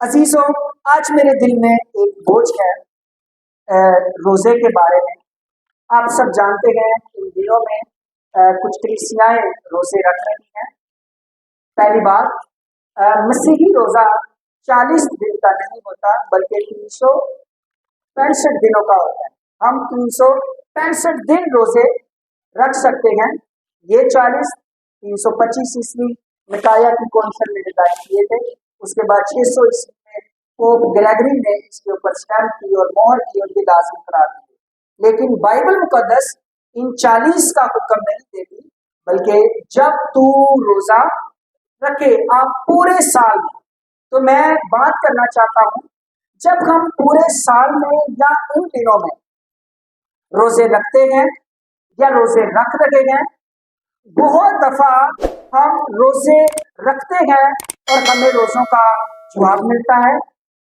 عزیزوں، آج میرے دل میں ایک بوجھ ہے روزے کے بارے میں۔ آپ سب جانتے ہیں ان دنوں میں کچھ کلیسیائیں روزے رکھ رہی ہیں۔ پہلی بات، مسیحی روزہ 40 دن کا نہیں ہوتا بلکہ 365 دنوں کا ہوتا ہے۔ ہم 365 دن روزے رکھ سکتے ہیں۔ یہ 40 325 عیسوی نکایا کی کونسل نے ڈیزائن کیے تھے۔ اس کے بعد 600 عیسوی میں پوپ گریگری نے اس کے اوپر اسٹیمپ کی اور مہر کی اور یہ لازم قرار دی۔ لیکن بائبل مقدس ان 40 کا حکم نہیں دیتی، بلکہ جب تو روزہ رکھے آپ پورے سال میں۔ تو میں بات کرنا چاہتا ہوں، جب ہم پورے سال میں یا ان دنوں میں روزے رکھتے ہیں یا روزے رکھ رہے ہیں، بہت دفعہ ہم روزے رکھتے ہیں اور ہمیں روزوں کا جواب ملتا ہے،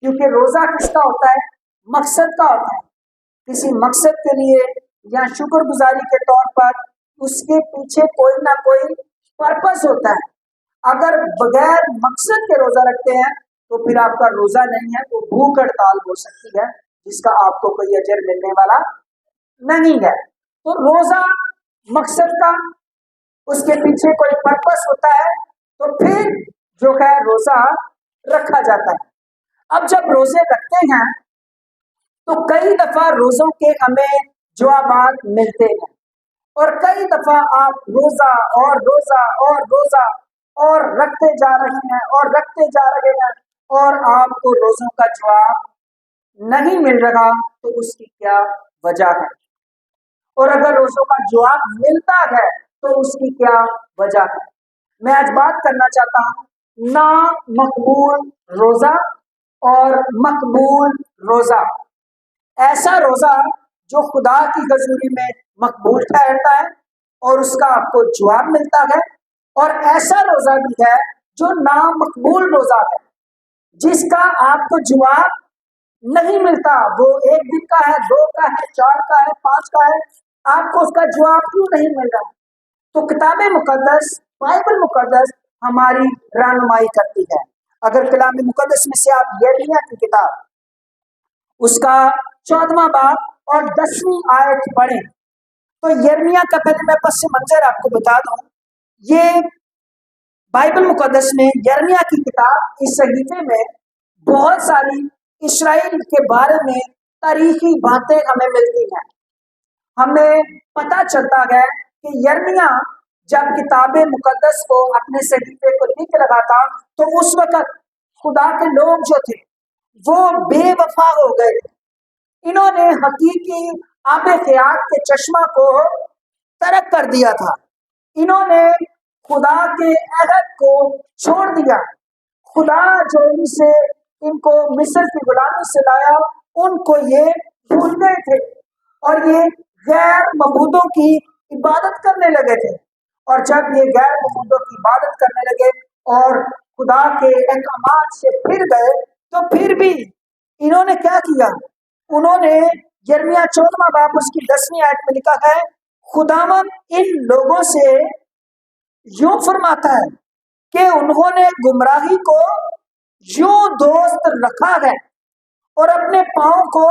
کیونکہ روزہ کس کا ہوتا ہے؟ مقصد کا ہوتا ہے۔ کسی مقصد کے لیے یا شکر گزاری کے طور پر اس کے پیچھے کوئی نہ کوئی پرپس ہوتا ہے۔ اگر بغیر مقصد کے روزہ رکھتے ہیں تو پھر آپ کا روزہ نہیں ہے، وہ بھوک ہڑتال ہو سکتی ہے جس کا آپ کو کوئی اجر ملنے والا نہیں ہے۔ تو روزہ مقصد کا، اس کے پیچھے کوئی پرپس ہوتا ہے، تو پھر جو ہے روزہ رکھا جاتا ہے۔ اب جب روزے رکھتے ہیں تو کئی دفعہ روزوں کے ہمیں جوابات ملتے ہیں، اور کئی دفعہ آپ روزہ اور روزہ اور روزہ اور رکھتے جا رہے ہیں اور رکھتے جا رہے ہیں اور آپ کو روزوں کا جواب نہیں مل رہا، تو اس کی کیا وجہ ہے؟ اور اگر روزوں کا جواب ملتا ہے تو اس کی کیا وجہ ہے؟ میں آج بات کرنا چاہتا ہوں نامقبول روزہ اور مقبول روزہ۔ ایسا روزہ جو خدا کی حضوری میں مقبول ٹھہرتا ہے اور اس کا آپ کو جواب ملتا ہے، اور ایسا روزہ بھی ہے جو نامقبول روزہ ہے جس کا آپ کو جواب نہیں ملتا۔ وہ 1 دن کا ہے، 2 کا ہے، 4 کا ہے، 5 کا ہے، آپ کو اس کا جواب کیوں نہیں مل رہا؟ تو کتاب مقدس، بائبل مقدس ہماری رہنمائی کرتی ہے۔ اگر کلام مقدس میں سے آپ یرمیہ کی کتاب اس کا 14واں باب اور 10ویں آیت پڑھیں تو یرمیہ کا پہلے میں پس منظر آپ کو بتا دوں۔ یہ بائبل مقدس میں یرمیہ کی کتاب اس صحیفے میں بہت ساری اسرائیل کے بارے میں تاریخی باتیں ہمیں ملتی ہیں۔ ہمیں پتہ چلتا ہے کہ یرمیہ جب کتاب مقدس کو اپنے صحیفے کو لکھ رہا تھا تو اس وقت خدا کے لوگ جو تھے وہ بے وفا ہو گئے تھے۔ انہوں نے حقیقی آب حیات کے چشمہ کو ترک کر دیا تھا۔ انہوں نے خدا کے عہد کو چھوڑ دیا۔ خدا جو ان کو مصر کی غلامی سے لایا، ان کو یہ بھول گئے تھے اور یہ غیر معبودوں کی عبادت کرنے لگے تھے۔ اور جب یہ غیر معبودوں کی عبادت کرنے لگے اور خدا کے احکامات سے پھر گئے، تو پھر بھی انہوں نے کیا کیا؟ انہوں نے یرمیہ 14واں باب اس کی 10ویں آیت میں لکھا ہے، خداوند ان لوگوں سے یوں فرماتا ہے کہ انہوں نے گمراہی کو یوں دوست رکھا ہے اور اپنے پاؤں کو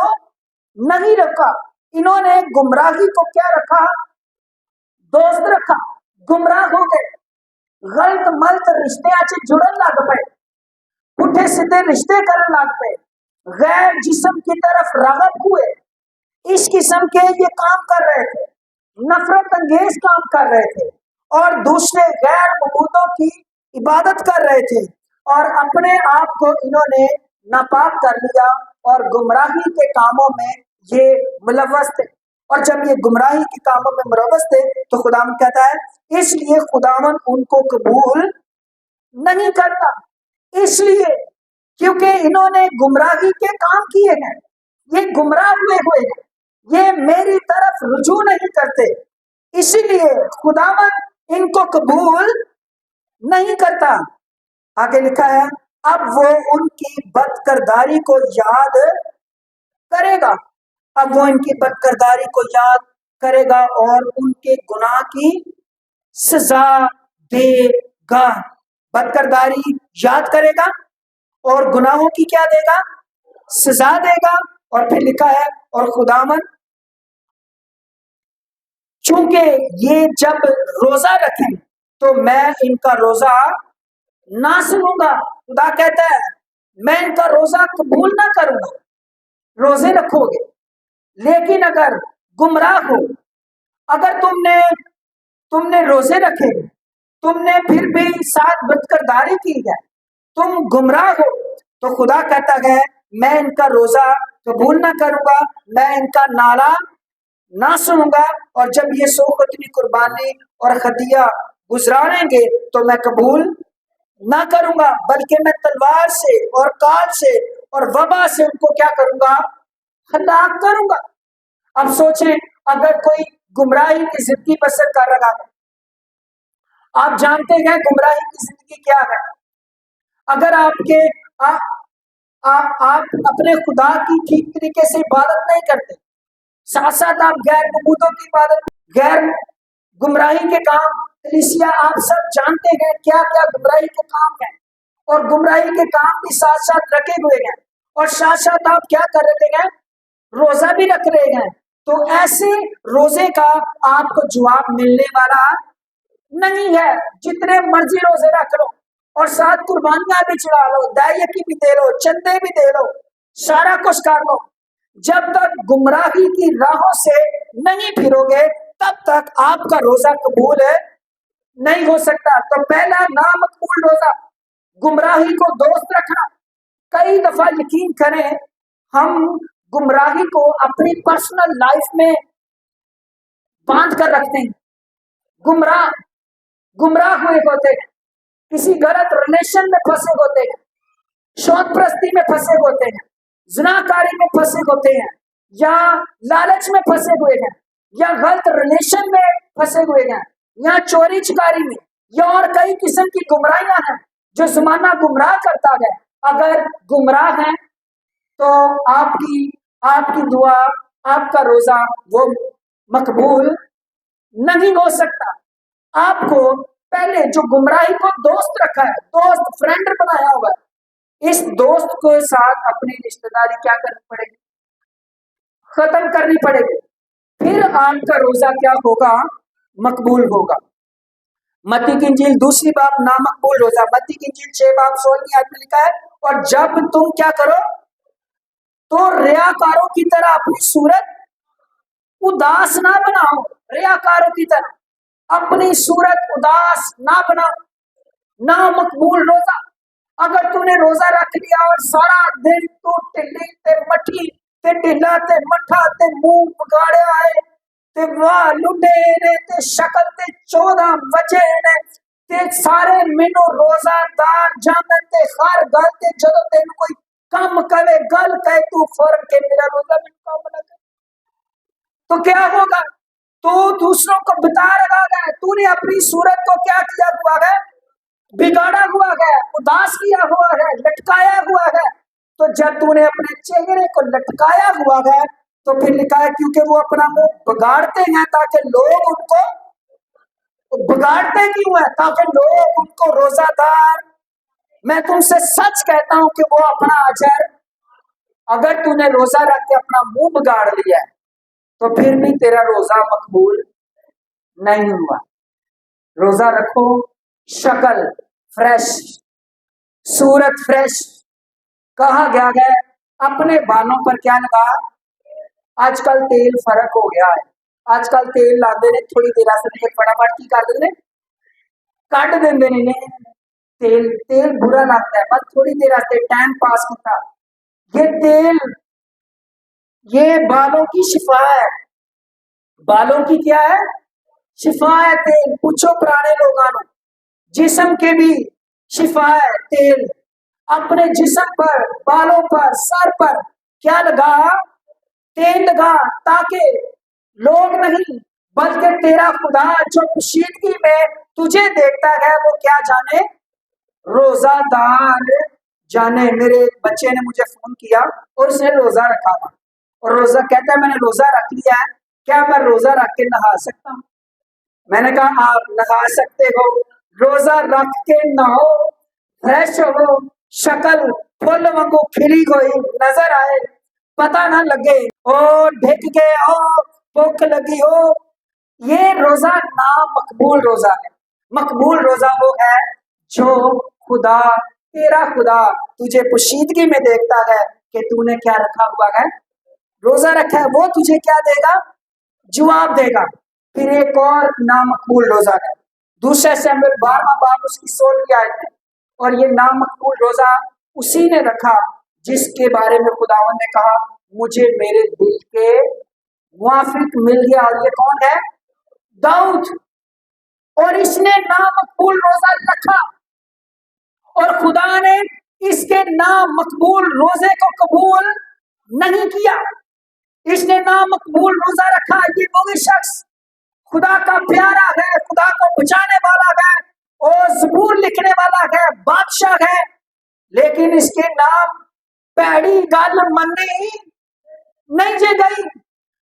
نہیں رکھا۔ انہوں نے گمراہی کو کیا رکھا؟ دوست رکھا۔ گمراہ ہو گئے، غلط ملت رشتے آچے جڑن لگ پے، پٹھے سیدھے رشتے کرن لگ پے، غیر جسم کی طرف راغب ہوئے، اس قسم کے یہ کام کر رہے تھے، نفرت انگیز کام کر رہے تھے اور دوسرے غیر معبودوں کی عبادت کر رہے تھے، اور اپنے آپ کو انہوں نے ناپاک کر لیا اور گمراہی کے کاموں میں یہ ملوث تھے۔ اور جب یہ گمراہی کے کاموں میں ملوث تھے تو خداوند کہتا ہے اس لیے خداوند ان کو قبول نہیں کرتا، اس لیے کیونکہ انہوں نے گمراہی کے کام کیے ہیں، یہ گمراہ ہوئے ہیں، یہ میری طرف رجوع نہیں کرتے، اسی لیے خداوند ان کو قبول نہیں کرتا۔ آگے لکھا ہے اب وہ ان کی بد کرداری کو یاد کرے گا، اب وہ ان کی بد کرداری کو یاد کرے گا اور ان کے گناہ کی سزا دے گا۔ بد کرداری یاد کرے گا اور گناہوں کی کیا دے گا؟ سزا دے گا۔ اور پھر لکھا ہے اور خداوند چونکہ یہ جب روزہ رکھیں تو میں ان کا روزہ نہ سنوں گا۔ خدا کہتا ہے میں ان کا روزہ قبول نہ کروں گا۔ روزے رکھو گے لیکن اگر گمراہ ہو، اگر تم نے روزے رکھے، تم نے پھر بھی ساتھ بدکرداری کی ہے، تم گمراہ ہو، تو خدا کہتا ہے میں ان کا روزہ قبول نہ کروں گا، میں ان کا نعرہ نہ سنوں گا، اور جب یہ سو ختنی قربانی اور ہدیہ گزاریں گے تو میں قبول نہ کروں گا، بلکہ میں تلوار سے اور کال سے اور وبا سے ان کو کیا کروں گا؟ ہلاک کروں گا۔ اب سوچیں اگر کوئی گمراہی کی زندگی بسر کر رہا ہے، آپ جانتے ہیں گمراہی کی زندگی کیا ہے۔ اگر آپ اپنے خدا کی ٹھیک طریقے سے عبادت نہیں کرتے، ساتھ ساتھ آپ غیر معبودوں کی عبادت، غیر گمراہی کے کام، کلیسیا آپ سب جانتے ہیں کیا کیا گمراہی کے کام ہیں، اور گمراہی کے کام بھی ساتھ ساتھ رکھے ہوئے ہیں، اور ساتھ ساتھ آپ کیا کر رہے ہیں؟ روزہ بھی رکھ رہے ہیں، تو ایسے روزے کا آپ کو جواب ملنے والا نہیں ہے۔ جتنے مرضی روزے رکھ لو اور ساتھ قربانیاں بھی چڑھا لو، دائیں کی بھی دے لو، چندے بھی دے لو، سارا کچھ کر لو، جب تک گمراہی کی راہوں سے نہیں پھرو گے تب تک آپ کا روزہ قبول نہیں ہو سکتا۔ تو پہلا نامقبول روزہ گمراہی کو دوست رکھنا۔ کئی دفعہ یقین کریں ہم گمراہی کو اپنی پرسنل لائف میں باندھ کر رکھتے ہیں، گمراہ ہوئے ہوتے ہیں، کسی غلط ریلیشن میں پھنسے ہوتے ہیں، شوق پرستی میں پھنسے ہوتے ہیں، زناکاری میں پھنسے ہوتے ہیں، یا لالچ میں پھنسے ہوئے ہیں، یا غلط ریلیشن میں پھنسے ہوئے ہیں، یا چوری چکاری میں، یا اور کئی قسم کی گمراہیاں ہیں جو زمانہ گمراہ کرتا ہے۔ اگر گمراہ ہیں تو آپ کی دعا، آپ کا روزہ وہ مقبول نہیں ہو سکتا۔ آپ کو پہلے جو گمراہی کو دوست رکھا ہے، دوست فرینڈ بنایا ہوا ہے، اس دوست کے ساتھ اپنی رشتہ داری کیا کرنی پڑے گی؟ ختم کرنی پڑے گی، پھر آپ کا روزہ کیا ہوگا؟ مقبول ہوگا۔ متی کی انجیل دوسری باب نامقبول روزہ، متی کی انجیل 6 باب 16 آیت میں لکھا ہے اور جب تم کیا کرو تو ریاکاروں کی طرح اپنی صورت اداس نہ بناؤ، ریاکاروں کی طرح اپنی صورت اداس نہ بناؤ۔ نامقبول روزہ، اگر تو نے روزہ رکھ لیا اور سارا دن تو ٹلی تے مٹھی تے ڈھلا تے مٹھا تے منہ بگاڑیا ہے تے واہ لٹے تے شکل تے 14 وجہ نے تے سارے مینو روزہ دار جانن تے خار گل تے جدو تین کوئی کم کرے گل کہے تو فورن کے میرا روزہ بھی کام نہ کرے تو کیا ہوگا؟ تو دوسروں کو بتا رہا ہے، تو نے اپنی صورت کو کیا کیا ہوا ہے؟ بگاڑا ہوا ہے، اداس کیا ہوا ہے، لٹکایا ہوا ہے۔ تو جب تو نے اپنے چہرے کو لٹکایا ہوا ہے تو پھر لکھا ہے کیونکہ وہ اپنا منہ بگاڑتے ہیں تاکہ لوگ ان کو بگاڑتے کیوں ہیں؟ تاکہ لوگ ان کو روزہ دار، میں تم سے سچ کہتا ہوں کہ وہ اپنا اجر، اگر تو نے روزہ رکھ کے اپنا منہ بگاڑ لیا ہے تو پھر بھی تیرا روزہ مقبول نہیں ہوا۔ روزہ رکھو، شکل فریش، صورت فریش۔ کہا گیا ہے اپنے بالوں پر کیا لگا؟ آج کل تیل فرق ہو گیا ہے، آج کل تیل لاتے نے تھوڑی دیر سے فٹافٹ کی کر دیں کٹ دیں تیل برا لگتا ہے، بس تھوڑی دیر سے ٹائم پاس کرتا۔ یہ تیل یہ بالوں کی شفا ہے، بالوں کی کیا ہے؟ شفا ہے تیل۔ پوچھو پرانے لوگوں، جسم کے بھی شفا ہے تیل۔ اپنے جسم پر، بالوں پر، سر پر کیا لگا؟ تیل لگا، تاکہ لوگ نہیں بلکہ تیرا خدا جو کشیدگی میں تجھے دیکھتا ہے وہ کیا جانے؟ روزہ دار جانے۔ میرے بچے نے مجھے فون کیا اور اس نے روزہ رکھا تھا، اور روزہ کہتا ہے میں نے روزہ رکھ لیا ہے، کیا میں روزہ رکھ کے نہا سکتا ہوں؟ میں نے کہا آپ نہا سکتے ہو، روزہ رکھ کے نہاؤ، فریش ہو، شکل फुल वांगू खिली कोई नजर आए, पता ना लगे ओ ढक गए हो, भूख लगी हो। ये रोजा ना मकबूल रोजा है। मकबूल रोजा वो है जो खुदा, तेरा खुदा तुझे पोशीदगी में देखता है कि तूने क्या रखा हुआ है, रोजा रखा है, वो तुझे क्या देगा, जवाब देगा। फिर एक और नामकबूल रोजा है, दूसरे शमूएल 12वां बाब उसकी 16वीं आयत में, और ये नामकबूल रोजा उसी ने रखा जिसके बारे में खुदावंद ने कहा मुझे मेरे दिल के मुआफिक मिल गया। और ये कौन है, दाऊद। और इसने नामकबूल रोजा रखा और खुदा ने इसके नामकबूल रोजे को कबूल नहीं किया। इसने नामकबूल रोजा रखा। ये वही शख्स खुदा का प्यारा है, खुदा को बचाने वाला है और ज़बूर लिखने वाला है, बादशाह है, लेकिन इसके नाम पैड़ी गल मन्नी नहीं जे गई।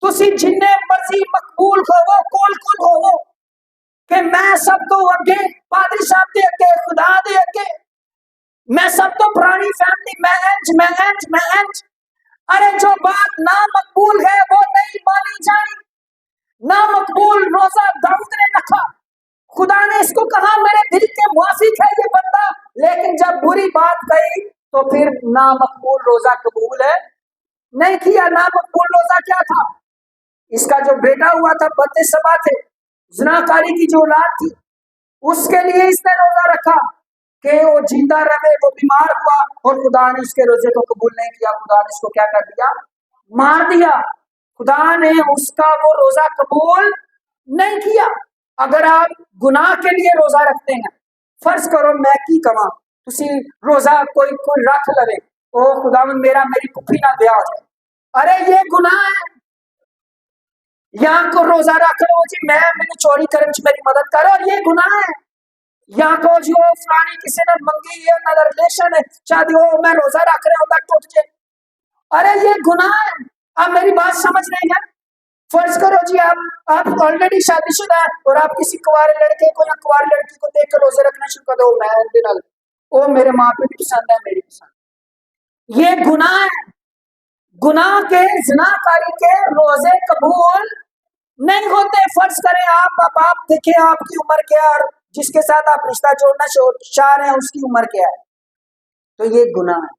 तुसी जिन्ने मर्जी मकबूल होवो, कोल होवो कि मैं सब तो अगे पादरी साहब दे अगे, खुदा दे अगे, मैं सब तो पुरानी फैमिली, मैं इंज। अरे जो बात ना मकबूल है वो नहीं मानी जानी। ना मकबूल रोजा दाऊद ने रखा। खुदा ने इसको कहा मेरे दिल के मुआफिक है ये बंदा, लेकिन जब बुरी बात कही तो फिर ना मकबूल रोजा कबूल है नहीं किया। ना मकबूल रोजा क्या था, इसका जो बेटा हुआ था बत्तीसबा थे, ज़िनाकारी की जो औलाद थी, उसके लिए इसने रोजा रखा कि वो जिंदा रहे। वो बीमार हुआ और खुदा ने उसके रोजे को कबूल नहीं किया। खुदा ने इसको क्या कर दिया, मार दिया। खुदा ने उसका वो रोजा कबूल नहीं किया। अगर आप गुनाह के लिए रोजा रखते हैं, फर्ज करो मैं की कमा तुसी रोजा कोई रख लवे, ओ खुदा मेरी कुफी ना ब्याह हो जाए, अरे ये गुनाह है। यहाँ को रोजा रख लो जी, मैंने चोरी करने च मेरी मदद करो, और ये गुनाह है। यहाँ को जी वो फलानी किसी ने मंगी है, ना रिलेशन है, शादी हो, मैं रोजा रख रहा हूँ टूट जाए, अरे ये गुनाह है। आप मेरी बात समझ रहे हैं। फर्ज करो जी आप ऑलरेडी शादीशुदा है और आप किसी कुंवारे लड़के को या कुंवारी लड़की को देखकर रोजे रखना शुरू कर दो, मैं ओ मेरे माँ पे भी पसंद है, मेरी पसंद, ये गुनाह है। गुनाह के, ज़िनाकारी के रोजे कबूल नहीं होते। फर्ज करें आप देखें आपकी उम्र क्या है और जिसके साथ आप रिश्ता जोड़ना चाह रहे हैं उसकी उम्र क्या है, तो ये गुनाह है।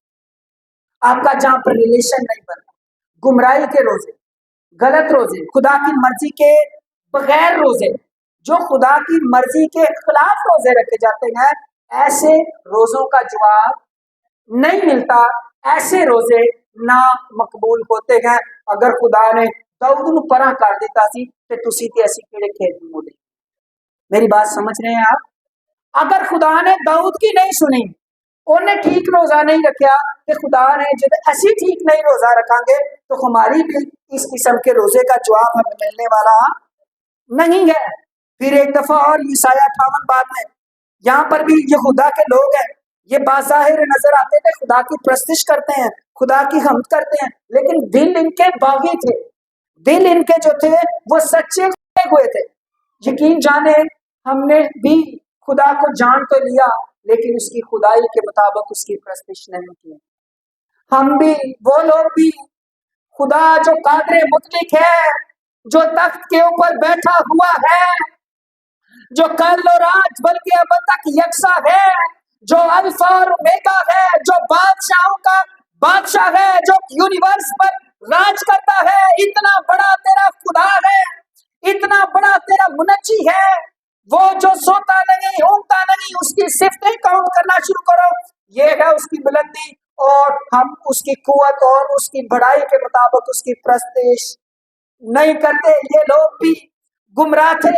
आपका जहां पर रिलेशन नहीं बनता, गुमराही के रोजे, गलत रोजे, खुदा की मर्जी के बगैर रोजे, जो खुदा की मर्जी के खिलाफ रोजे रखे जाते हैं, ऐसे रोजों का जवाब नहीं मिलता। ऐसे रोजे ना मकबूल होते हैं। अगर खुदा ने दाऊद नूं परा कर दिता सी ते तुसी ते असीं किहड़े खेत नूं मुड़े। मेरी बात समझ रहे हैं आप। अगर खुदा ने दाऊद की नहीं सुनी, उन्हें ठीक रोजा नहीं रखा, कि खुदा ने जब ऐसी ठीक नहीं रोजा रखांगे तो हमारी भी इस किस्म के रोजे का जवाब हमें मिलने वाला नहीं है। फिर एक दफा और ईसाया 58 बाब में, यहाँ पर भी ये खुदा के लोग हैं, ये बाज़ाहिर नजर आते थे, खुदा की प्रस्तिश करते हैं, खुदा की हमद करते हैं, लेकिन दिल इनके बागी थे, दिल इनके जो थे वो सच्चे हुए थे। यकीन जाने हमने भी खुदा को जान तो लिया, लेकिन उसकी खुदाई के मुताबिक उसकी प्रस्तिश नहीं की। हम भी, वो लोग भी, खुदा जो कादरे मुतलिक है, जो तख्त के ऊपर बैठा हुआ है, जो कल और आज बल्कि अब तक यकसा है, जो अल्फा और ओमेगा है, जो बादशाहों का बादशाह है, जो यूनिवर्स पर राज करता है, इतना बड़ा तेरा खुदा है, इतना बड़ा तेरा मुनज्जी है, वो जो सोता नहीं, ऊँगता नहीं, उसकी सिफतें काउंट करना शुरू करो, ये है उसकी बुलंदी, और हम उसकी कुव्वत और उसकी बढ़ाई के मुताबिक उसकी प्रस्तिश नहीं करते। ये लोग भी गुमराह थे,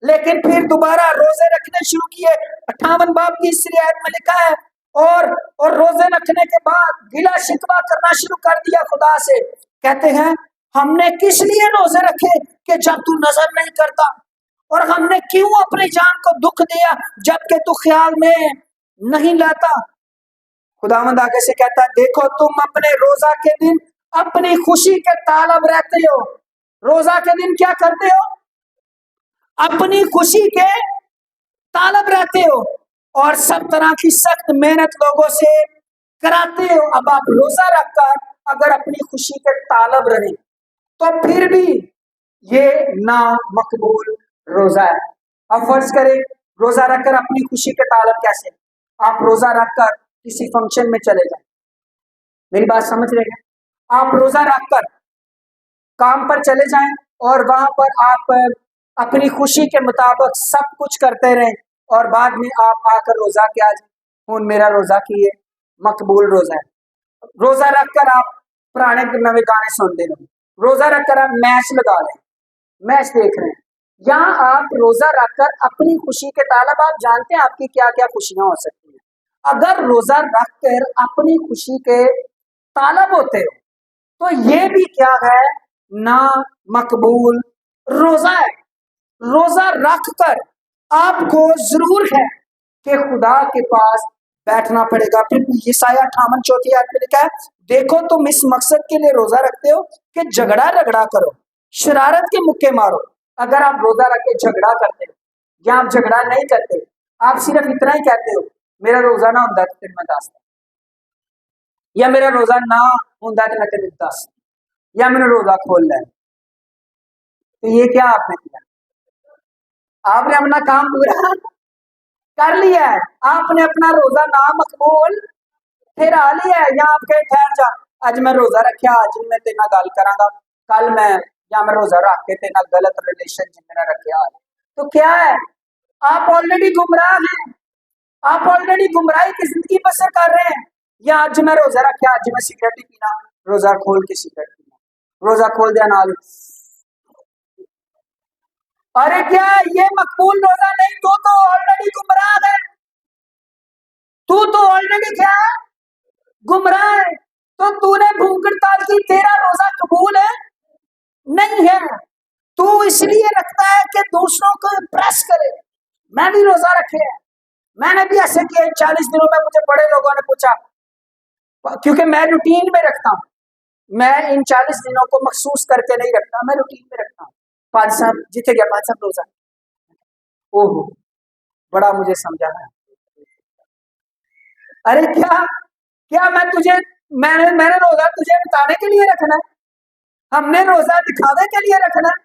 लेकिन फिर दोबारा रोजे रखने शुरू किए। 58 बाब की इस रियायत में लिखा है, और रोजे रखने के बाद गिला शिकवा करना शुरू कर दिया खुदा से। कहते हैं हमने किस लिए रोजे रखे कि जब तू नजर नहीं करता, और हमने क्यों अपनी जान को दुख दिया जबकि तू ख्याल में नहीं लाता। खुदावंद आगे से कहता है, देखो तुम अपने रोजा के दिन अपनी खुशी के तालब रहते हो। रोजा के दिन क्या करते हो, अपनी खुशी के तालब रहते हो, और सब तरह की सख्त मेहनत लोगों से कराते हो। अब आप रोजा रखकर अगर अपनी खुशी के तालब रहे तो फिर भी ये ना मकबूल रोजा है। अब फर्ज करें रोजा रखकर अपनी खुशी के तालब कैसे, आप रोजा रखकर किसी फंक्शन में चले जाए, मेरी बात समझ रहे हैं, आप रोजा रखकर काम पर चले जाएं और वहां पर आप अपनी खुशी के मुताबिक सब कुछ करते रहें और बाद में आप आकर रोजा के आज हूं मेरा रोजा की है मकबूल रोजा है। रोजा रखकर आप पुराने नवे गाने सुनते रहे, रोजा रखकर आप मैच लगा रहे हैं, मैच देख रहे हैं, या आप रोजा रखकर अपनी खुशी के तालब, आप जानते हैं आपकी क्या क्या खुशियां हो सकती हैं। अगर रोजा रखकर अपनी खुशी के तालब होते हो तो ये भी क्या है, ना मकबूल रोजा है। रोजा रखकर आपको जरूर है कि खुदा के पास बैठना पड़ेगा। फिर यशायाह 58 चौथी आयत में लिखा है, देखो तुम इस मकसद के लिए रोजा रखते हो कि झगड़ा रगड़ा करो, शरारत के मुक्के मारो। अगर आप रोजा रख के झगड़ा करते हो या आप झगड़ा नहीं करते, आप सिर्फ इतना ही कहते हो मेरा रोजा ना होता तो फिर मैं दस, या मेरा रोजा ना होता तो मैं तेरे दस, या मैंने रोजा खोल लिया, तो ये क्या आपने किया, आपने अपना काम पूरा कर लिया है, आपने अपना रोजा ना मकबूल ठहरा लिया है। या आप कहे ठहर जा, आज मैं रोजा रखा, आज मैं तेरे नाल गल करांगा, कल मैं, या मैं रोजा रख के तेरे नाल गलत रिलेशन जिन्हें रखा, तो क्या है, आप ऑलरेडी गुमराह हैं, आप ऑलरेडी गुमराही की जिंदगी बसर कर रहे हैं। या आज मैं रोजा रखा, आज मैं सिगरेट ही पीना, रोजा खोल के सिगरेट पीना, रोजा खोल दिया नाल, अरे क्या ये मकबूल रोजा नहीं, तो ऑलरेडी गुमराह है, तू तो ऑलरेडी क्या है, गुमराह है। तो तूने भूख हड़ताल की, तेरा रोजा कबूल है नहीं है। तू इसलिए रखता है कि दूसरों को इम्प्रेस करे। मैं भी रोजा रखे है, मैंने भी ऐसे किए 40 दिनों में। मुझे बड़े लोगों ने पूछा, क्योंकि मैं रूटीन में रखता हूँ, मैं इन 40 दिनों को मखसूस करके नहीं रखता, मैं रूटीन में रखता हूँ। पांच साहब जीते गया, पांच साहब रोजा, ओहो बड़ा मुझे समझा है। अरे क्या क्या मैं तुझे, मैंने रोजा तुझे बताने के लिए रखना है, हमने रोजा दिखावे के लिए रखना है,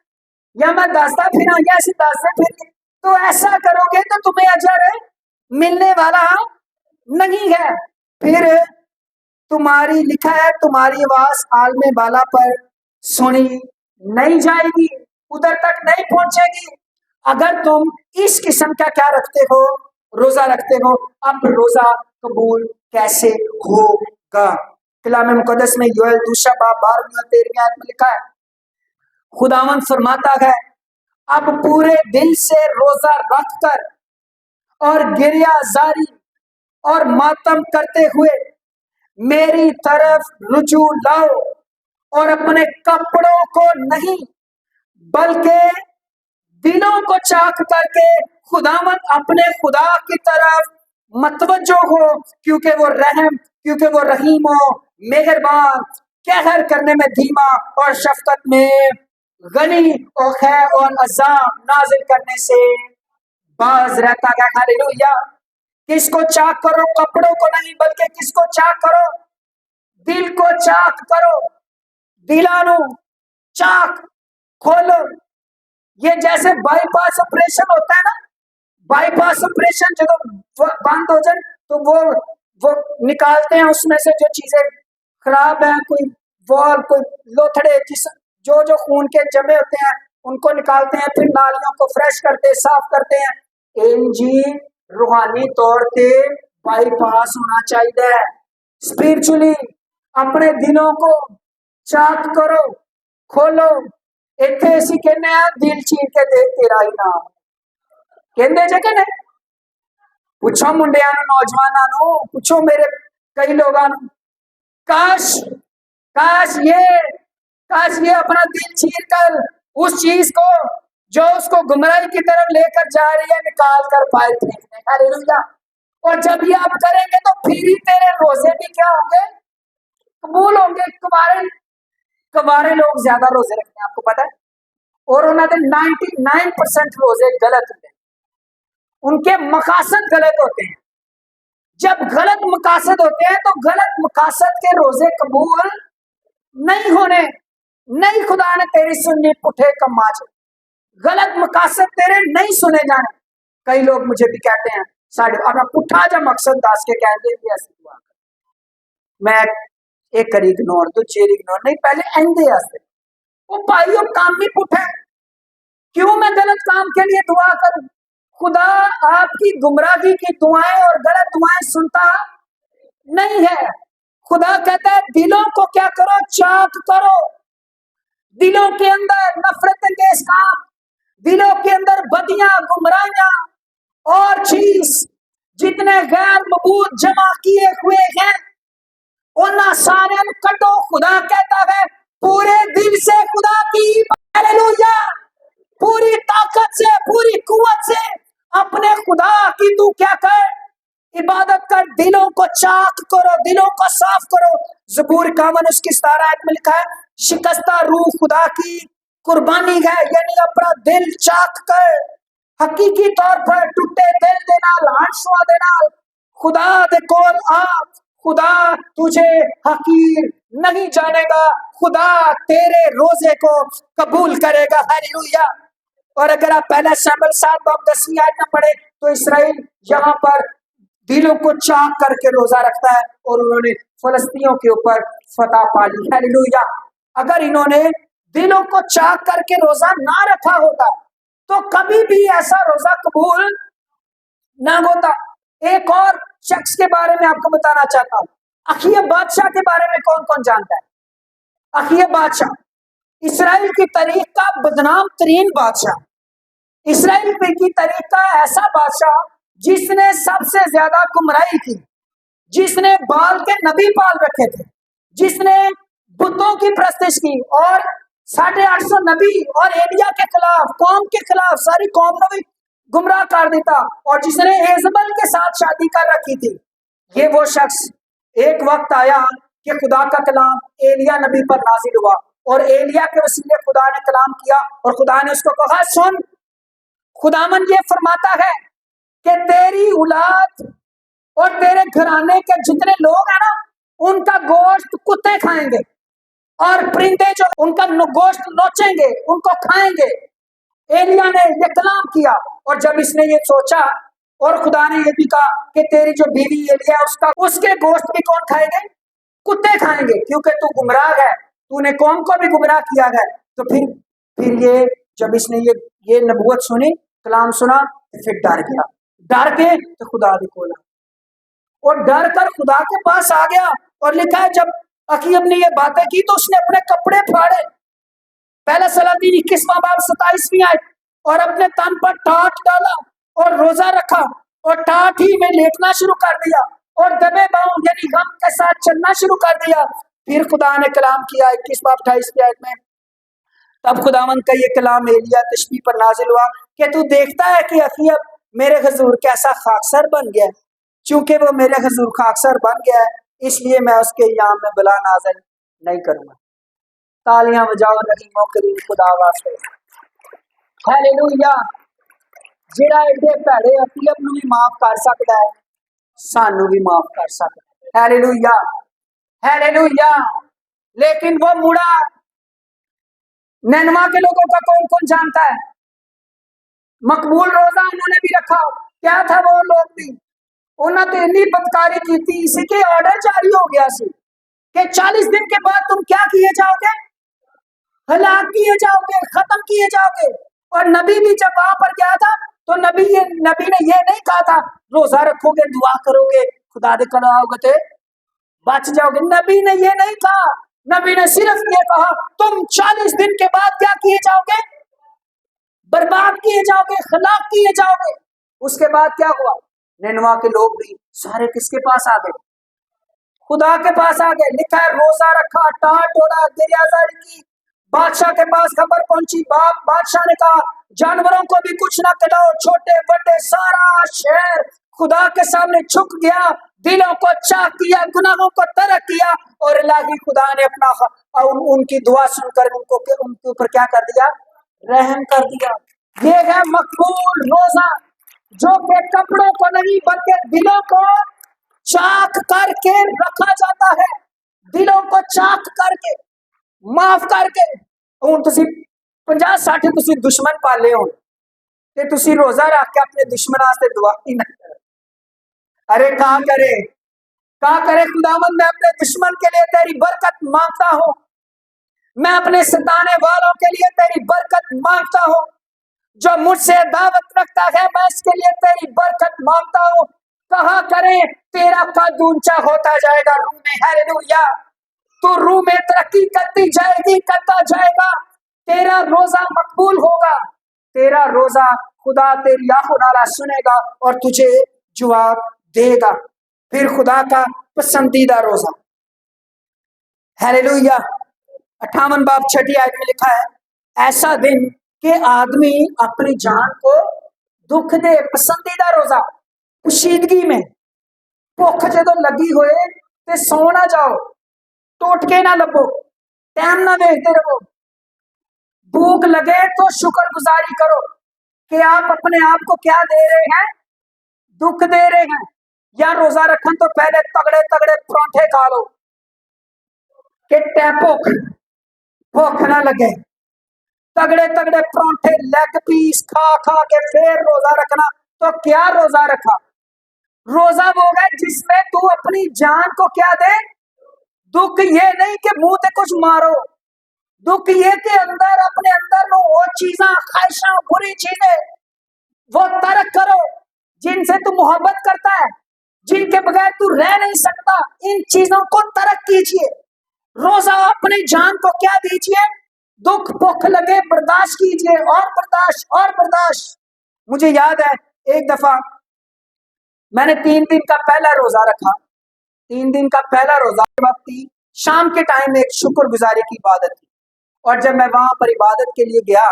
या मैं दसता फिर या ऐसे दसते फिर, तो ऐसा करोगे तो तुम्हें अजर मिलने वाला नहीं है। फिर तुम्हारी लिखा है तुम्हारी आवाज आलमे बाला पर सुनी नहीं जाएगी, उधर तक नहीं पहुंचेगी अगर तुम इस किस्म का क्या रखते हो, रोजा रखते हो। अब रोजा कबूल कैसे होगा? कलाम मुकद्दस में योएल दूसरा बाब 12वीं और 13वीं आयत में लिखा है, खुदावंद फरमाता है, अब पूरे दिल से रोजा रखकर और गिरिया जारी और मातम करते हुए मेरी तरफ रुजू लाओ और अपने कपड़ों को नहीं बल्कि दिलों को चाक करके खुदावंद अपने खुदा की तरफ मतवज्जो हो, क्योंकि वो रहीम हो, मेहरबान, कहर करने में धीमा और शफकत में गनी और खैर और अज़ाब नाजिल करने से बाज रहता है। हालेलुया। किसको चाक करो? कपड़ों को नहीं बल्कि किसको चाक करो? दिल को चाक करो, दिलानो चाक खोलो। ये जैसे बाईपास ऑपरेशन होता है ना, बाईपास ऑपरेशन जब बंद हो जाए तो वो निकालते हैं उसमें से जो चीजें खराब है, कोई वॉल, कोई लोथड़े, जो खून के जमे होते हैं उनको निकालते हैं, फिर नालियों को फ्रेश करते, साफ करते हैं। एनजी रूहानी तौर पे बाईपास होना चाहिए। स्पिरिचुअली अपने दिलों को चाक करो, खोलो। इतने ऐसी कहने दिल चीर के देख तेरा ही नाम कहते जे कि नहीं? पूछो मुंडिया नौजवानों, पूछो मेरे कई लोगों, काश काश ये अपना दिल चीर कर उस चीज को जो उसको गुमराही की तरफ लेकर जा रही है निकाल कर फाइल फेंकने। हालेलुया। और जब ये आप करेंगे तो फिर ही तेरे रोजे भी क्या होंगे? कबूल होंगे। कुंवारे लोग ज्यादा रोजे रखते हैं, आपको पता है, और उन्होंने 99% रोजे गलत होते हैं, उनके मकासद गलत होते हैं। जब गलत मकासद होते हैं तो गलत मकासद के रोजे कबूल नहीं होने, नहीं खुदा ने तेरी सुननी पुठे कमाज, गलत मकासद तेरे नहीं सुने जाने। कई लोग मुझे भी कहते हैं साढ़े और पुठा जा मकसद दस के कहते हैं ऐसी दुआ कर। मैं एक करी इग्नोर तो चेर इग्नोर नहीं, पहले एंदे आस्ते वो भाइयों काम ही पुठा है, क्यों मैं गलत काम के लिए दुआ करूं? खुदा आपकी गुमराही की दुआएं और गलत दुआएं सुनता नहीं है। खुदा कहता है दिलों को क्या करो, चाक करो। दिलों के अंदर नफरत के काम, दिलों के अंदर बदियां, गुमराहियां और चीज जितने गैर मबूद जमा किए हुए हैं उन सारे कटो। खुदा कहता है पूरे दिल से खुदा की, हालेलुया, पूरी ताकत से, पूरी कुव्वत से अपने खुदा की तू क्या कर, इबादत कर। दिलों को चाक करो, दिलों को साफ करो। ज़बूर 51 उसकी 17 आयत में लिखा है शिकस्ता रूह खुदा की कुर्बानी है, यानी अपना दिल चाक कर। हकीकी तौर पर टूटे दिल दे नाल हंसवा दे नाल खुदा दे कोल आ। खुदा तुझे हकीर नहीं जानेगा, खुदा तेरे रोजे को कबूल करेगा। हालेलुया। और अगर आप पहला शमूएल 7:10 आयत में पढ़े तो इसराइल यहाँ पर दिलों को चाक करके रोजा रखता है और उन्होंने फलस्तीनियों के ऊपर फतह पा ली। हालेलुया। अगर इन्होंने दिलों को चाक करके रोजा ना रखा होता तो कभी भी ऐसा रोजा कबूल ना होता। एक और शख्स के बारे में आपको बताना चाहता हूं, अखीयब बादशाह के बारे में कौन कौन जानता है? अखीयब बादशाह इसराइल की तारीख का बदनाम तरीन बादशाह, इसराइल की तारीख का ऐसा बादशाह जिसने सबसे ज्यादा गुमराही की, जिसने बाल के नबी पाल रखे थे, जिसने बुतों की प्रस्तिश की और 850 नबी और एलिया के खिलाफ, कौम के खिलाफ सारी कौम ने भी गुमराह कर देता, और जिसने एजबल के साथ शादी कर रखी थी। ये वो शख्स, एक वक्त आया कि खुदा का कलाम एलिया नबी पर नाजिल हुआ और एलिया के वसीले खुदा ने कलाम किया और खुदा ने उसको कहा सुन, खुदावन ये फरमाता है कि तेरी औलाद और तेरे घराने के जितने लोग हैं ना, उनका गोश्त कुत्ते खाएंगे और परिंदे जो उनका गोश्त नोचेंगे, उनको खाएंगे। एलिया ने ये कलाम किया और जब इसने ये सोचा और खुदा ने ये भी कहा कि तेरी जो बीवी एलिया उसके गोश्त भी कौन खाएंगे? कुत्ते खाएंगे, क्योंकि तू गुमराह है, तूने कौम को भी गुमराह किया है। तो फिर ये जब इसने ये नबूवत सुनी, कलाम सुना, तो फिर डर गया। डर के तो खुदा भी खोला और डर कर खुदा के पास आ गया। और लिखा है जब अखीयब ने ये बातें की तो उसने अपने कपड़े फाड़े, पहला सलातीन 21वां बाब 27वीं आयत, और अपने तन पर टाट डाला और रोजा रखा और टाट ही में लेटना शुरू कर दिया और दबे बाहों यानी गम के साथ चलना शुरू कर दिया। फिर खुदा ने कलाम किया 21 बाब 28 आयत में, तब खुदावंद का ये कलाम एलिया तशबीह पर नाजिल हुआ कि तू देखता है कि अखीयब मेरे हुजूर कैसा खाकसर बन गया, चूंकि वो मेरे हुजूर खाकसर बन गया है इसलिए मैं उसके याम में बला नाजिल नहीं करूंगा। तालियां बजाओ रहीमो करीम खुदा वास्ते। हालेलुया। जेड़ा एडे भैड़े अखीयब नूं भी माफ कर सकता है, सानू भी माफ कर सकता है। Hallelujah, hallelujah. लेकिन वो मुड़ा नैनवा के लोगों का कौन कौन जानता है? मकबूल रोजा उन्होंने भी रखा। क्या था वो लोग भी? उन्होंने तो इतनी बदकारी की थी, इसी के ऑर्डर जारी हो गया सी कि 40 दिन के बाद तुम क्या किए जाओगे? हलाक किए जाओगे, खत्म किए जाओगे। और नबी भी जब वहां पर गया था तो नबी ने ये नहीं कहा था रोजा रखोगे, दुआ करोगे, खुदा दे कल आओगे तो बच जाओगे। नबी ने ये नहीं कहा, नबी ने सिर्फ ये कहा तुम 40 दिन के बाद क्या किए जाओगे? बर्बाद किए जाओगे, हलाक किए जाओगे। उसके बाद क्या हुआ? निनवा के लोग भी सारे किसके पास आ गए? खुदा के पास आ गए। लिखा है रोजा रखा, टाट ओढ़ा, गिरियाजारी की, बादशाह के पास खबर पहुंची। बादशाह ने कहा जानवरों को भी कुछ ना खिलाओ, छोटे बड़े सारा शहर खुदा के सामने झुक गया, दिलों को चाक किया, गुनाहों को तरक किया और इलाही खुदा ने अपना उनकी दुआ सुनकर उनके ऊपर क्या कर दिया? रहम कर दिया। ये है मकबूल रोजा, जो के कपड़ों को नहीं बल्कि दिलों को चाक करके रखा जाता है, दिलों को चाक करके माफ करके। ਹੁਣ ਤੁਸੀਂ 50-60 ਤੁਸੀਂ ਦੁਸ਼ਮਣ ਪਾਲੇ ਹੋ ਤੇ ਤੁਸੀਂ ਰੋਜ਼ਾ ਰੱਖ ਕੇ ਆਪਣੇ ਦੁਸ਼ਮਣਾਂ ਵਾਸਤੇ ਦੁਆ ਹੀ ਨਾ ਕਰੋ। अरे क्या करे खुदावंद, मैं अपने दुश्मन के लिए तेरी बरकत मांगता हूँ, मैं अपने सताने वालों के लिए तेरी बरकत मांगता हूँ, जो मुझसे दावत रखता है मैं इसके लिए तेरी बरकत मांगता हूँ। कहा करें तेरा कद ऊंचा होता जाएगा रूह में, हालेलुया। तो रूह में तरक्की करती जाएगी, करता जाएगा, तेरा रोजा मकबूल होगा, तेरा रोजा खुदा तेरी आंखों नाला सुनेगा और तुझे जवाब देगा। फिर खुदा का पसंदीदा रोजा, हालेलुया। 58 बाब 6 आयत में लिखा है, ऐसा दिन कि आदमी अपनी जान को दुख दे। पसंदीदा रोजा, कुशीदगी में भुख जदों लगी होए ते सौ ना जाओ, टोट के ना लबो, टाइम ना देखते रहो। भूख लगे तो शुक्रगुजारी करो कि आप अपने आप को क्या दे रहे हैं, दुख दे रहे हैं। या रोजा रखन तो पहले तगड़े तगड़े परांठे खा लो कि भूख ना लगे। तगड़े तगड़े परांठे लेग पीस खा खा के फिर रोजा रखना, तो क्या रोजा रखा? रोजा वो है जिसमें तू अपनी जान को क्या दे, दुख ये नहीं कि मुंह ते कुछ मारो, दुख ये के अंदर अपने अंदर नो वो चीजा ख्वाहिशां बुरी चीजें वो तर्क करो जिनसे तू मोहब्बत करता है, जिनके बगैर तू रह नहीं सकता, इन चीजों को तर्क कीजिए। रोजा अपनी जान को क्या दीजिए, दुख भूख लगे बर्दाश्त कीजिए, और बर्दाश्त और बर्दाश्त। मुझे याद है एक दफा मैंने 3 दिन का पहला रोजा रखा। 3 दिन का पहला रोजा वक्त थी, शाम के टाइम में एक शुक्रगुजारी की इबादत थी, और जब मैं वहां पर इबादत के लिए गया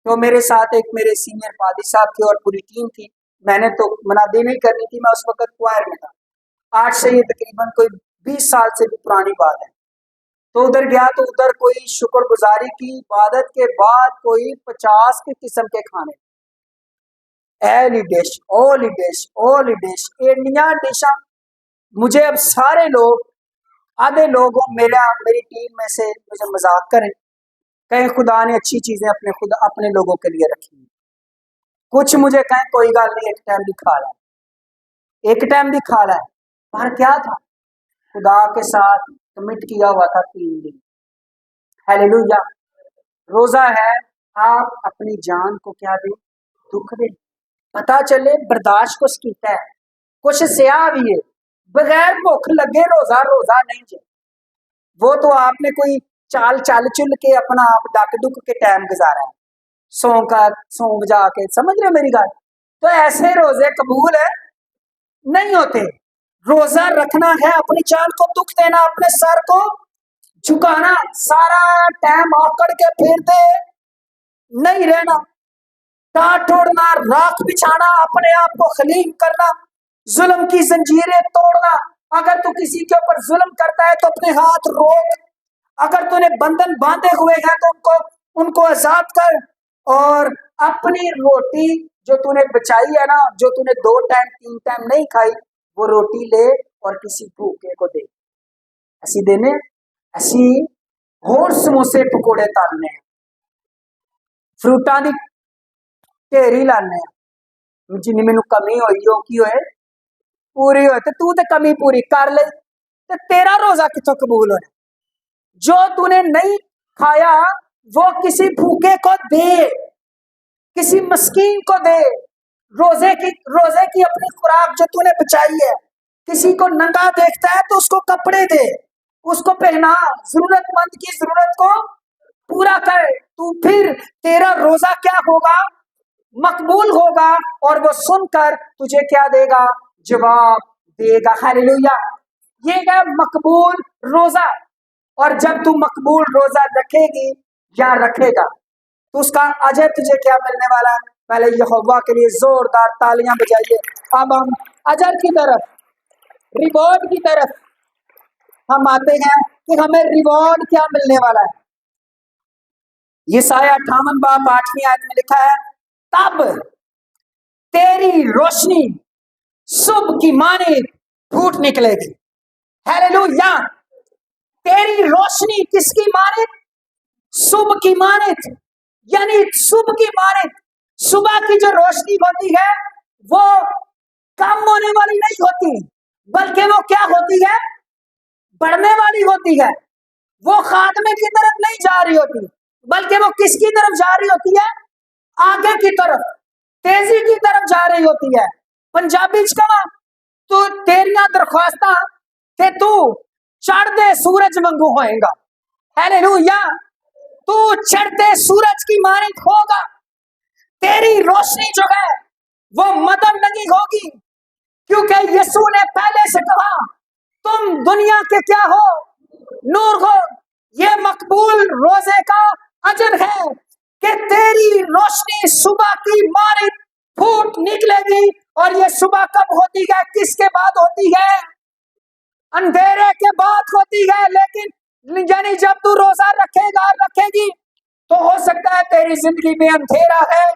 तो मेरे साथ एक मेरे सीनियर पादी साहब की और पूरी टीम थी। मैंने तो मनादी नहीं करनी थी, मैं उस वक्त क्वायर में था। आज से ये तकरीबन कोई 20 साल से भी पुरानी बात है। तो उधर गया तो उधर कोई शुक्रगुजारी की इबादत के बाद कोई 50 के किस्म के खाने, एली डिश, ओली डिश, ओली डिश, इंडिया डिशा। मुझे अब सारे लोग, आधे लोग मेरी टीम में से मुझे मजाक करें, कहीं खुदा ने अच्छी चीजें अपने लोगों के लिए रखी, कुछ मुझे कहें कोई गल नहीं, एक टाइम भी खा रहा है, एक टाइम भी खा रहा है। पर क्या था, खुदा के साथ कमिट किया हुआ था 3 दिन, हालेलुया। रोजा है, आप अपनी जान को क्या दे, दुख दे, पता चले बर्दाश्त कुछ कीता है, कुछ सिया भी है, बगैर भुख लगे रोजा रोजा नहीं जे। वो तो आपने कोई चाल चल चुल के अपना आप डक दुख के टाइम गुजारा है, सौ बजा के, समझ रहे हो मेरी गल? तो ऐसे रोजे कबूल है नहीं होते। रोजा रखना है अपनी जान को दुख देना, अपने सर को झुकाना, सारा टाइम आकड़ के फिरते नहीं रहना, टाट तोड़ना, राख बिछाना, अपने आप को खलीम करना, जुल्म की जंजीरें तोड़ना। अगर तू किसी के ऊपर जुल्म करता है तो अपने हाथ रोक, अगर तूने बंधन बांधे हुए हैं तो उनको आजाद कर, और अपनी रोटी जो तूने बचाई है ना, जो तूने 2 टाइम 3 टाइम नहीं खाई, वो रोटी ले और किसी भूखे को दे। ऐसी देने, ऐसी होर समोसे पकौड़े तलने, फ्रूटा की ढेरी लाने, जिन्नी मैनू कमी होई हो की होए पूरी होए, तो तू तो कमी पूरी कर ले, तो तेरा रोजा कितों कबूल होना? जो तूने नहीं खाया वो किसी भूखे को दे, किसी मस्कीन को दे। रोजे की अपनी खुराक जो तूने बचाई है, किसी को नंगा देखता है तो उसको कपड़े दे, उसको पहना, जरूरतमंद की जरूरत को पूरा कर। तू फिर तेरा रोजा क्या होगा, मकबूल होगा, और वो सुनकर तुझे क्या देगा, जवाब देगा, हालेलुया। ये है मकबूल रोजा। और जब तू मकबूल रोजा रखेगी या रखेगा तो उसका अजर तुझे क्या मिलने वाला है? पहले यहोवा के लिए जोरदार तालियां बजाइए। अब हम अजर की तरफ, रिवॉर्ड की तरफ हम आते हैं कि हमें रिवॉर्ड क्या मिलने वाला है। यशायाह 58 बाब 8वीं आयत में लिखा है, तब तेरी रोशनी सुबह की माने फूट निकलेगी। हालेलुया। तेरी रोशनी किसकी मानित? सुबह की मानित, यानी सुबह की मानित। सुबह की जो रोशनी होती है वो कम होने वाली नहीं होती, बल्कि वो क्या होती है? बढ़ने वाली होती है। वो खात्मे की तरफ नहीं जा रही होती, बल्कि वो किसकी तरफ जा रही होती है? आगे की तरफ, तेजी की तरफ जा रही होती है। पंजाबी च कहा तो तेरिया दरख्वास्तां ते तू चढ़ते सूरज वांगू होएगा। हालेलुया। तू चढ़ते सूरज की मानित होगा। तेरी रोशनी जो है वो मदद नहीं होगी, क्योंकि यीशु ने पहले से कहा तुम दुनिया के क्या हो? नूर हो। ये मकबूल रोजे का अजर है कि तेरी रोशनी सुबह की मानित फूट निकलेगी। और ये सुबह कब होती है? किसके बाद होती है? अंधेरे के बाद होती है। लेकिन यानी जब तू रोजा रखेगा, रखेगी, तो हो सकता है तेरी जिंदगी में अंधेरा है,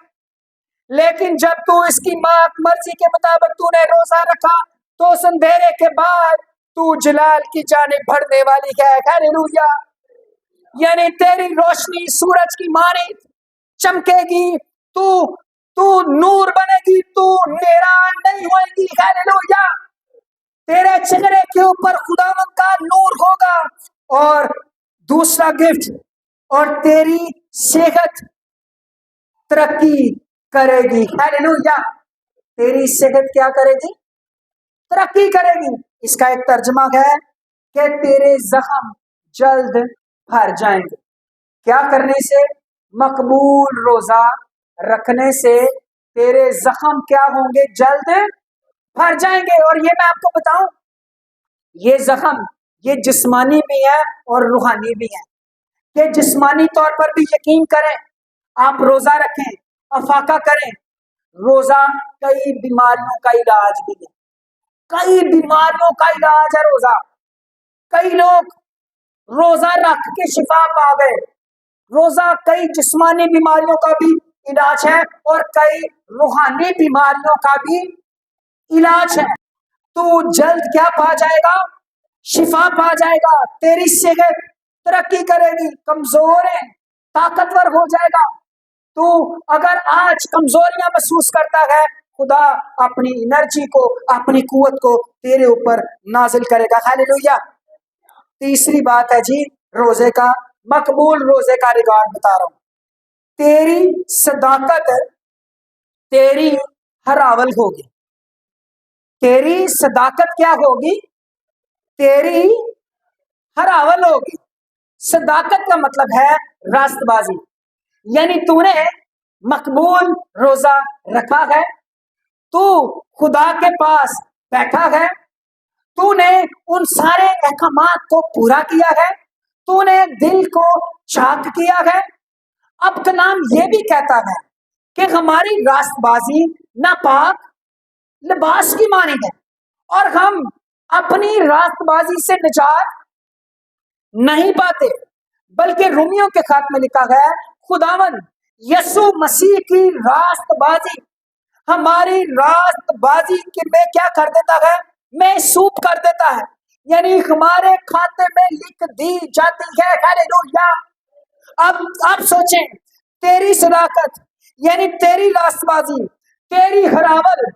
लेकिन जब तू इसकी मर्जी के मुताबिक तूने रोजा रखा, तो उस अंधेरे के बाद तू जलाल की जानिब बढ़ने वाली है। हालेलुया। यानी तेरी रोशनी सूरज की मानित चमकेगी। तू तू नूर बनेगी, तू अंधेरा नहीं होएगी। हालेलुया। तेरे चेहरे के ऊपर खुदावंद का नूर होगा। और दूसरा गिफ्ट, और तेरी सेहत तरक्की करेगी। हालेलुया। तेरी सेहत क्या करेगी? तरक्की करेगी। इसका एक तर्जमा है कि तेरे जख्म जल्द भर जाएंगे। क्या करने से? मकबूल रोजा रखने से तेरे जख्म क्या होंगे? जल्द भर जाएंगे। और ये मैं आपको बताऊं, ये जख्म ये जिस्मानी भी है और रूहानी भी है। कि जिस्मानी तौर पर भी यकीन करें, आप रोजा रखें, अफाका करें। रोजा कई बीमारियों का इलाज भी है। कई बीमारियों का इलाज है रोजा। कई लोग रोजा रख के शिफा पा गए। रोजा कई जिस्मानी बीमारियों का भी इलाज है और कई रूहानी बीमारियों का भी इलाज है। तू जल्द क्या पा जाएगा? शिफा पा जाएगा। तेरी सेहत तरक्की करेगी। कमजोर है, ताकतवर हो जाएगा। तू अगर आज कमजोरियां महसूस करता है, खुदा अपनी एनर्जी को, अपनी कुव्वत को तेरे ऊपर नाजिल करेगा। हालेलुया। तीसरी बात है जी रोजे का, मकबूल रोजे का रिकॉर्ड बता रहा हूं। तेरी सदाकत तेरी हरावल होगी। तेरी सदाकत क्या होगी? तेरी हरावल होगी। सदाकत का मतलब है रास्तबाजी। यानी तूने मकबूल रोजा रखा है, तू खुदा के पास बैठा है, तूने उन सारे अहकामात को पूरा किया है, तूने दिल को चाक किया है। अब कलाम ये भी कहता है कि हमारी रास्तबाजी नापाक लिबास की मानिंद है, और हम अपनी रास्तबाजी से निजात नहीं पाते, बल्कि रोमियो के खात में लिखा है खुदावन यीशु मसीह की रास्तबाजी हमारी रास्तबाजी के में क्या कर देता है? में सूप कर देता है। यानी हमारे खाते में लिख दी जाती है। हालेलुया। अब सोचें, तेरी सदाकत यानी तेरी रास्तबाजी, तेरी हरावल।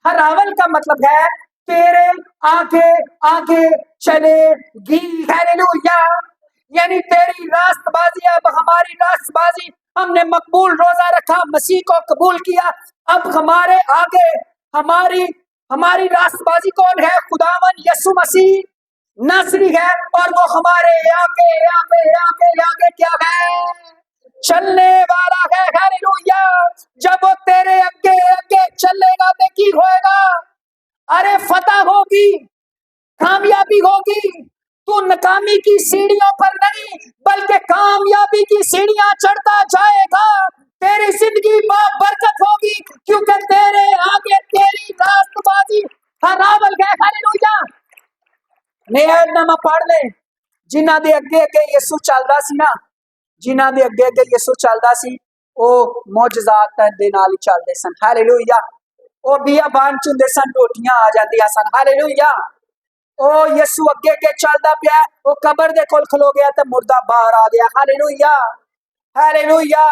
हरावल का मतलब है तेरे आगे आगे चलेगी। हालेलुया। यानी तेरी रास्तबाजी, अब हमारी रास्तबाजी, हमने मकबूल रोजा रखा, मसीह को कबूल किया, अब हमारे आगे हमारी रास्तबाजी कौन है? खुदावन यीशु मसीह नासरी है, और वो हमारे आगे आगे आगे आगे क्या है? चलने वाला है। हालेलुया। जब वो तेरे आगे आगे चलेगा तो की होएगा? अरे फतह होगी, कामयाबी होगी। तू नाकामी की सीढ़ियों पर नहीं, बल्कि कामयाबी की सीढ़ियां चढ़ता जाएगा। तेरी जिंदगी बरकत होगी, क्योंकि तेरे आगे तेरी रास्तबाजी हरावल है। हालेलुया। नेहदनामा पढ़ ले, जिन्हां दे अगे अगे यीशु चलदा सी ना, जिन्हां दे अगे अगे यीशु चलदा सी, ਉਹ ਮੌਜਜ਼ਾਤ ਦੇ ਨਾਲ ਹੀ ਚੱਲਦੇ ਸਨ। ਹਾਲੇਲੂਇਆ। ਉਹ ਬਿਆਬਾਨ ਚ ਹੁੰਦੇ ਸਨ, ਰੋਟੀਆਂ ਆ ਜਾਂਦੀਆਂ ਸਨ। ਹਾਲੇਲੂਇਆ। ओ यसू अगे के चलदा पिया, वो कबर दे कोल खलो गया ते मुर्दा बाहर आ गया। Hallelujah, hallelujah.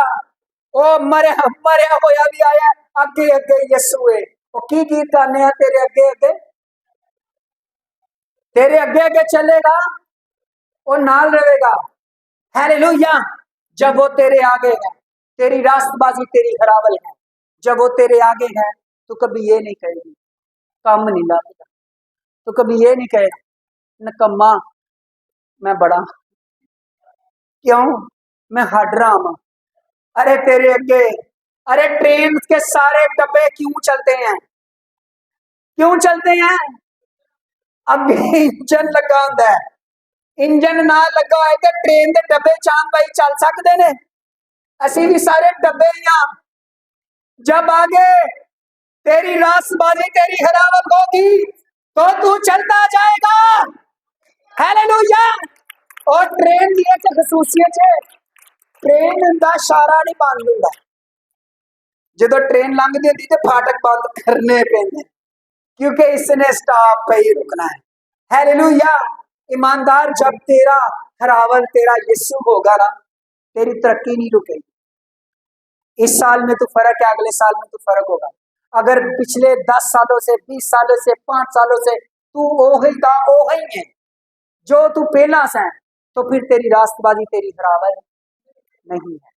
ओ मरे होया भी आया, अगे अगे यसू है। वो की गीत गाने हैं, तेरे अगे अगे, तेरे अगे अगे चलेगा, वो नाल रहेगा। हालेलुया। जब वो तेरे आगे है, तेरी रास्तबाजी तेरी हरावल है। जब वो तेरे आगे है तो कभी ये नहीं कहेगी काम नहीं लाएगा, तो कभी ये नहीं कहेगा नकम्मा मैं बड़ा, क्यों मैं हट रहा हूं। अरे तेरे अगे, अरे ट्रेन के सारे डब्बे क्यों चलते हैं, क्यों चलते हैं? अगे इंजन लगा होंदा है, इंजन ना लगा होए ते ट्रेन के डब्बे चांद भाई चल सकते ने? असी भी सारे डब्बे ही हां। जब आगे तेरी रास्तबाजी तेरी हरावत होगी तो तू चलता जाएगा। हालेलुया। और ट्रेन की एक खसूसियत है, ट्रेन का इशारा नहीं बंद होंदा। जो ट्रेन लंघदी होंदी ते फाटक बंद करने पैंदे, क्योंकि इसने स्टॉप पे ही रुकना है। हालेलुया। ईमानदार, जब तेरा हरावल तेरा यीशु होगा ना, तेरी तरक्की नहीं रुकेगी। इस साल में तो फर्क है, अगले साल में तो फर्क होगा। अगर पिछले 10 सालों से 20 सालों से 5 सालों से तू ओही का ओही है जो तू पहला से है, तो फिर तेरी रास्तबाजी तेरी हरावल नहीं है,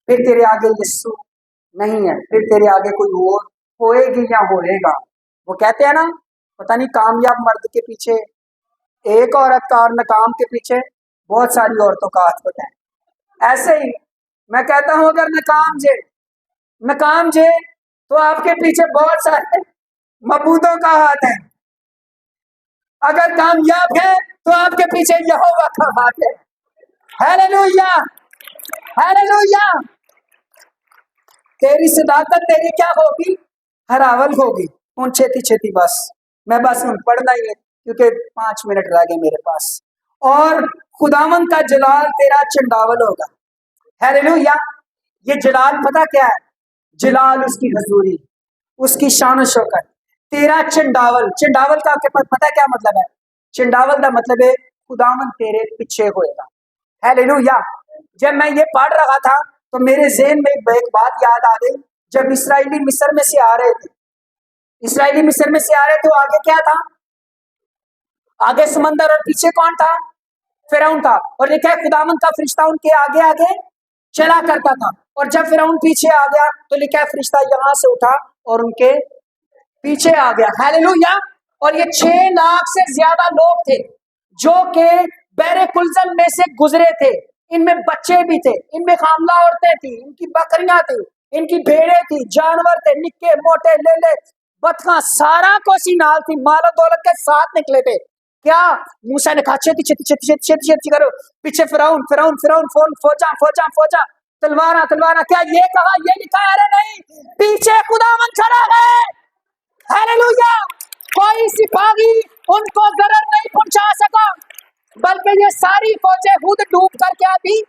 फिर तेरे आगे यीशु नहीं है, फिर तेरे आगे कोई और होएगी या होएगा। वो कहते हैं ना, पता नहीं कामयाब मर्द के पीछे एक औरत का और नाकाम के पीछे बहुत सारी औरतों का हाथ होता है। ऐसे ही मैं कहता हूं, अगर नाकाम जे तो आपके पीछे बहुत सारे मबूदों का हाथ है। अगर कामयाब है तो आपके पीछे यहोवा का हाथ है। Hallelujah, hallelujah. तेरी सदाकत तेरी क्या होगी? हरावल होगी। उन छेती छेती बस मैं बस पढ़ना ही है, क्योंकि 5 मिनट रह गए मेरे पास। और खुदावन का जलाल तेरा चंडावल होगा। हालेलुया। ये जलाल पता क्या है? जलाल उसकी हजूरी, उसकी शान शौकत। तेरा चंडावल, चंडावल का पता क्या मतलब है? चंडावल का मतलब है खुदावन तेरे पीछे होएगा। हालेलुया। जब मैं ये पढ़ रहा था तो मेरे ज़हन में एक बात याद आ गई। जब इसराइली मिस्र में से आ रहे थे, इसराइली मिस्र में से आ रहे थे, तो आगे क्या था? आगे समंदर और पीछे कौन था? फिरौन था। और लिखा है खुदावन का फरिश्ता उनके आगे आगे चला करता था। और जब फिरौन पीछे आ गया तो लिखा है फरिश्ता यहां से उठा और उनके पीछे आ गया। हालेलुया। और ये 6 लाख से ज्यादा लोग थे जो के बैरे कुलजम में से गुजरे थे। इनमें बच्चे भी थे, इनमें खामला औरतें थी, इनकी बकरियां थी, इनकी भेड़ें थी, जानवर थे, निक्के मोटे लेले बतखा, सारा कोसी नाल थी, मालो दौलत के साथ निकले थे। क्या मूसा ने कहा छेती छेती छेती छेती छेती छेती करो, पीछे फिरौन फिरौन फिरौन फोन फौजा फौजा फौजा, तलवारा तलवारा। क्या ये कहा, ये लिखा? अरे नहीं, पीछे खुदावन खड़ा है। हालेलुया। कोई सिपाही उनको जरर नहीं पहुंचा सका, बल्कि ये सारी फौजें खुद डूब कर क्या थी?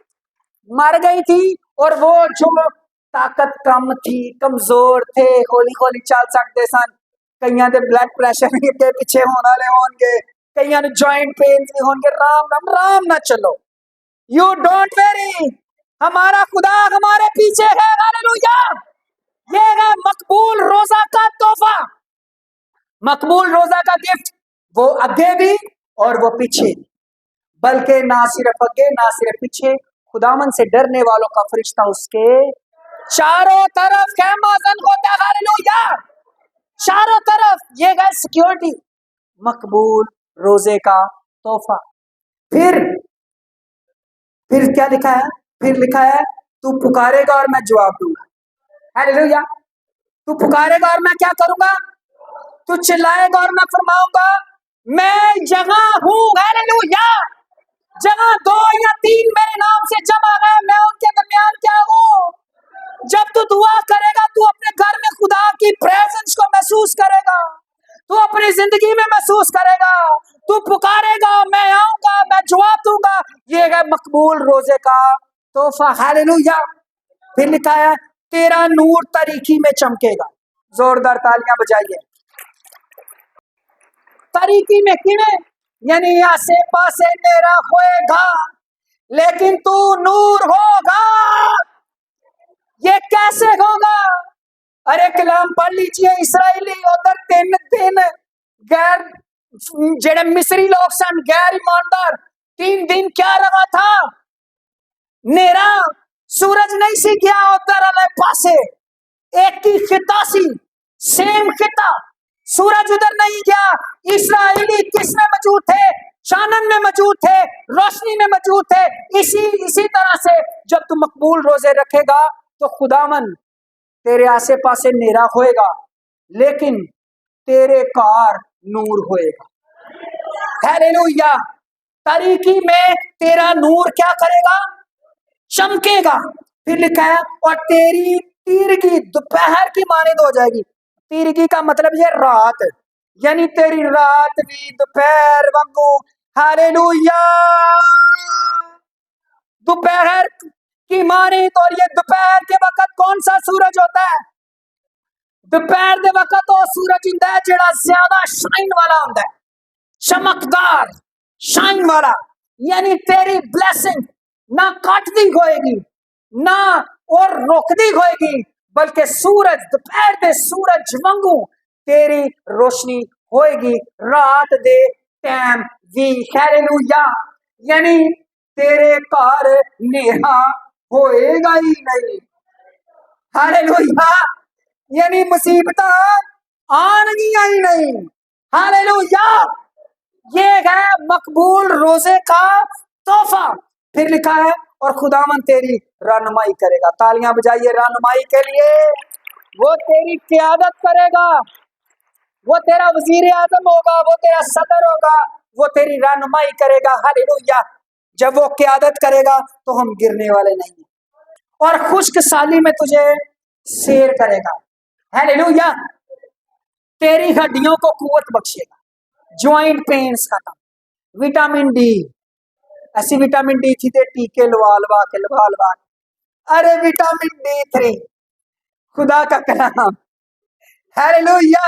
मर गई थी। और वो जो ताकत कम थी, कमजोर थे, हौली हौली चल सकते सन, कईयां दे ब्लड प्रेशर के पीछे होने वाले होंगे, कईयां जॉइंट पेन भी होंगे। राम ना चलो, यू डोंट वेरी, हमारा खुदा हमारे पीछे है। हालेलुया। ये है मकबूल रोजा का तोहफा, मकबूल रोजा का गिफ्ट। वो आगे भी और वो पीछे, बल्कि ना सिर्फ आगे ना सिर्फ पीछे, खुदावन से डरने वालों का फरिश्ता उसके चारों तरफ खैमाजन होता है। हालेलुया। चारों तरफ ये गए सिक्योरिटी, मकबूल रोजे का तोहफा। फिर क्या लिखा है? फिर लिखा है तू पुकारेगा और मैं जवाब दूंगा। हालेलुया। तू पुकारेगा और मैं क्या करूंगा? तू चिल्लाएगा और मैं फरमाऊंगा मैं जगह हूं। हालेलुया। जगह 2 या 3 मेरे नाम से जमा है, मैं उनके दरमियान क्या हूं। जब तू दुआ करेगा, तू अपने घर में खुदा की प्रेजेंस को महसूस करेगा, तू अपनी जिंदगी में महसूस करेगा। तू पुकारेगा, मैं आऊंगा, मैं जवाब दूंगा। ये है मकबूल रोजे का तोहफा। हालेलुया। फिर लिखा है तेरा नूर तारीकी में चमकेगा। जोरदार तालियां बजाइए। तारीकी में किने? یعنی آسے پاسے اندھیرا ہوئے گا لیکن تو نور ہوگا. یہ کیسے ہوگا؟ ارے کلام پڑھ لیجئے. اسرائیلی ادھر 3 دن غیر جڑے مصری لوگ سن غیر ایماندار 3 دن کیا رہا تھا؟ نیرا. سورج نہیں سی گیا ادھر والے پاسے. ایک ہی خطہ سی, سیم خطہ. سورج ادھر نہیں گیا. اسرائیلی کس میں موجود تھے؟ چانن میں موجود تھے, روشنی میں موجود تھے. اسی طرح سے جب تو مقبول روزے رکھے گا تو خداوند تیرے آسے پاسے نیرا ہوئے گا لیکن تیرے کار نور ہوئے گا. ہیلیلویا. تاریکی میں تیرا نور کیا کرے گا؟ چمکے گا. پھر لکھا ہے اور تیری تیرگی دوپہر کی مانند ہو جائے گی. تیرگی کا مطلب یہ رات, یعنی تیری رات بھی دوپہر وانگو. ہیلیلویا. دوپہر کی مانند. اور یہ دوپہر کے وقت کون سا سورج ہوتا ہے؟ دوپہر دے وقت وہ سورج ہوندا ہے جڑا زیادہ شائن والا ہوندا ہے, چمکدار شائن والا. یعنی تیری بلیسنگ نہ کٹتی ہوئے گی نہ اور رکتی ہوئے گی, بلکہ سورج دوپہر دے سورج وانگو تیری روشنی ہوئے گی رات دے ٹائم بھی. ہیلیلویا. یعنی تیرے کار نیہا ہوئے گا ہی نہیں. ہیلیلویا. یعنی مصیبت آن گیا ہی نہیں. ہیلیلویا. یہ ہے مقبول روزے کا تحفہ. پھر لکھا ہے اور خداوند تیری رہنمائی کرے گا. تالیاں بجائیے رہنمائی کے لیے. وہ تیری قیادت کرے گا. وہ تیرا وزیر اعظم ہوگا, وہ تیرا صدر ہوگا, وہ تیری رہنمائی کرے گا. ہیلیلویا. جب وہ قیادت کرے گا تو ہم گرنے والے نہیں ہیں, اور خشک سالی میں تجھے سیر کرے گا. ہیلیلویا. تیری ہڈیوں کو قوت بخشے گا. جوائنٹ پینز ختم. وٹامن ڈی, ایسی وٹامن ڈی تھی تے ٹیکے لوا کے. ارے وٹامن ڈی 3 خدا کا کلام. ہیلیلویا.